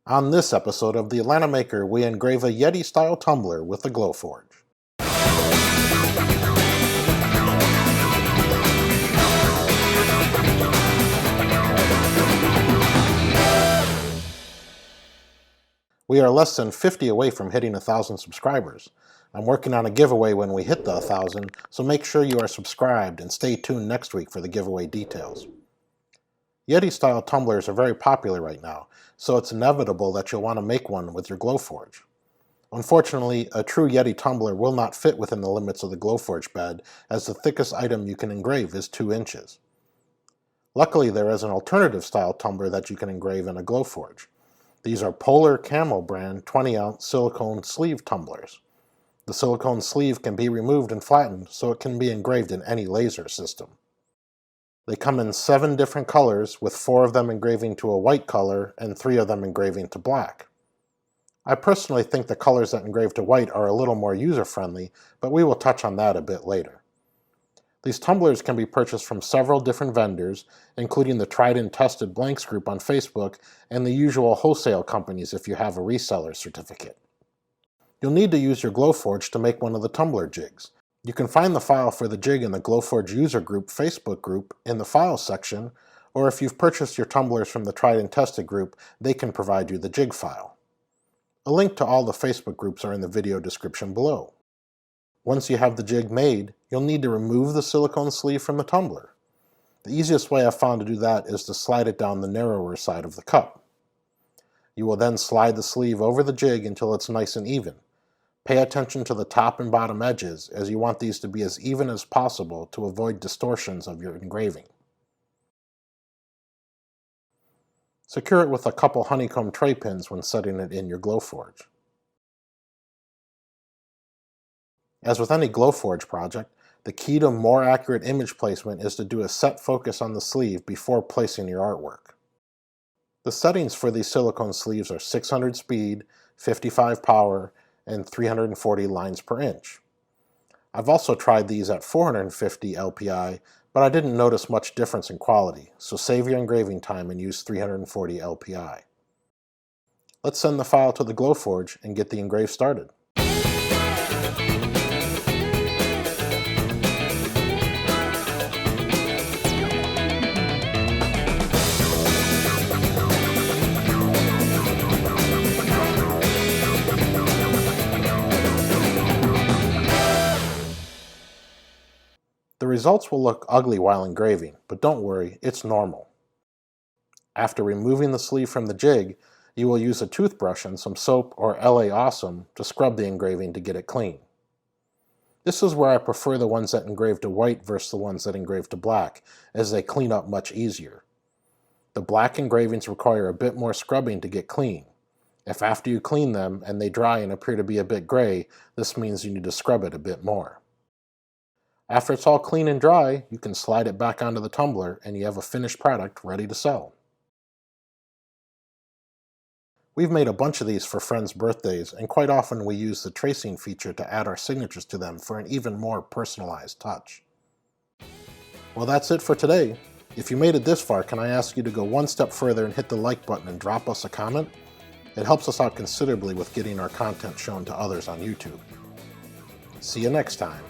On this episode of the Atlanta Maker, we engrave a Yeti-style tumbler with the Glowforge. We are less than 50 away from hitting 1,000 subscribers. I'm working on a giveaway when we hit the 1,000, so make sure you are subscribed and stay tuned next week for the giveaway details. Yeti-style tumblers are very popular right now, so it's inevitable that you'll want to make one with your Glowforge. Unfortunately, a true Yeti tumbler will not fit within the limits of the Glowforge bed, as the thickest item you can engrave is 2 inches. Luckily, there is an alternative style tumbler that you can engrave in a Glowforge. These are Polar Camel brand 20-ounce silicone sleeve tumblers. The silicone sleeve can be removed and flattened, so it can be engraved in any laser system. They come in 7 different colors, with 4 of them engraving to a white color and 3 of them engraving to black. I personally think the colors that engrave to white are a little more user-friendly, but we will touch on that a bit later. These tumblers can be purchased from several different vendors, including the Tried and Tested Blanks group on Facebook and the usual wholesale companies if you have a reseller certificate. You'll need to use your Glowforge to make one of the tumbler jigs. You can find the file for the jig in the Glowforge user group Facebook group in the Files section, or if you've purchased your tumblers from the Tried and Tested group, they can provide you the jig file. A link to all the Facebook groups are in the video description below. Once you have the jig made, you'll need to remove the silicone sleeve from the tumbler. The easiest way I've found to do that is to slide it down the narrower side of the cup. You will then slide the sleeve over the jig until it's nice and even. Pay attention to the top and bottom edges, as you want these to be as even as possible to avoid distortions of your engraving. Secure it with a couple honeycomb tray pins when setting it in your Glowforge. As with any Glowforge project, the key to more accurate image placement is to do a set focus on the sleeve before placing your artwork. The settings for these silicone sleeves are 600 speed, 55 power, and 340 lines per inch. I've also tried these at 450 LPI, but I didn't notice much difference in quality, so save your engraving time and use 340 LPI. Let's send the file to the Glowforge and get the engrave started. The results will look ugly while engraving, but don't worry, it's normal. After removing the sleeve from the jig, you will use a toothbrush and some soap or LA Awesome to scrub the engraving to get it clean. This is where I prefer the ones that engrave to white versus the ones that engrave to black, as they clean up much easier. The black engravings require a bit more scrubbing to get clean. If after you clean them and they dry and appear to be a bit gray, this means you need to scrub it a bit more. After it's all clean and dry, you can slide it back onto the tumbler and you have a finished product ready to sell. We've made a bunch of these for friends' birthdays, and quite often we use the tracing feature to add our signatures to them for an even more personalized touch. Well, that's it for today. If you made it this far, can I ask you to go one step further and hit the like button and drop us a comment? It helps us out considerably with getting our content shown to others on YouTube. See you next time.